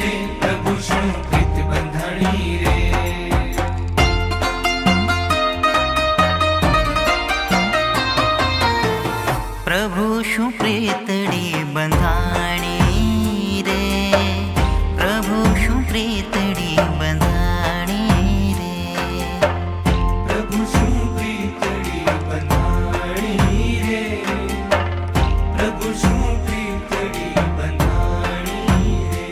रे प्रभु शू प्रीत बंधाणी रे। प्रभु शू प्रीतड़ी बंधाणी रे, प्रभु शू प्रीतड़ी बंधाणी रे, प्रभु शू प्रीतड़ी बंधाणी रे, प्रभु शू प्रीतड़ी बंधाणी रे।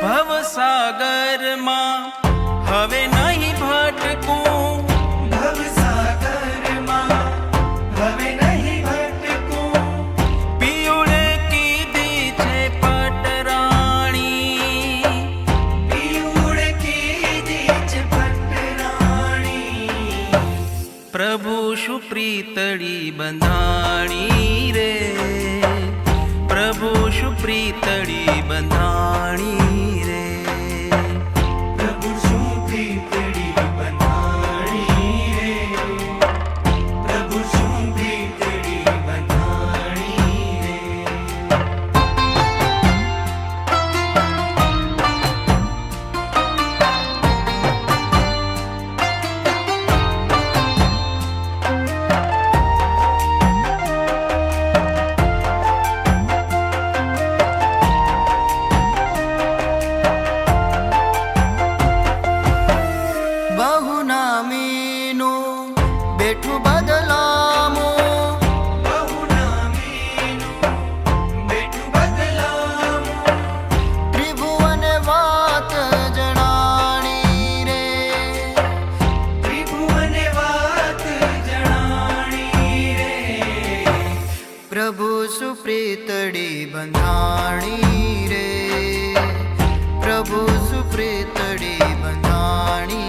भवसागर मां हवे नहीं भटकूं, भवसागर मां हवे नहीं भटकूं, पीउड़े कीधी छे पटराणी, पीउड़ कीधी छे पटराणी। प्रभु शू प्रीतड़ी बंधाणी रे, प्रभु शू प्रीतड़ी बंधाणी रे, प्रभु शू प्रीतड़ी बंधाणी रे, प्रभु शू प्रीतड़ी बंधाणी रे। बहु नामीनु बेठू बदलामो, बहुनामीनु बेठू बदलामो, त्रिभुवन वात जणाणी रे, त्रिभुवन वात जणाणी रे। प्रभु सुप्रीतड़ी बंधाणी रे, प्रभु सुप्रीतड़ी बंधाणी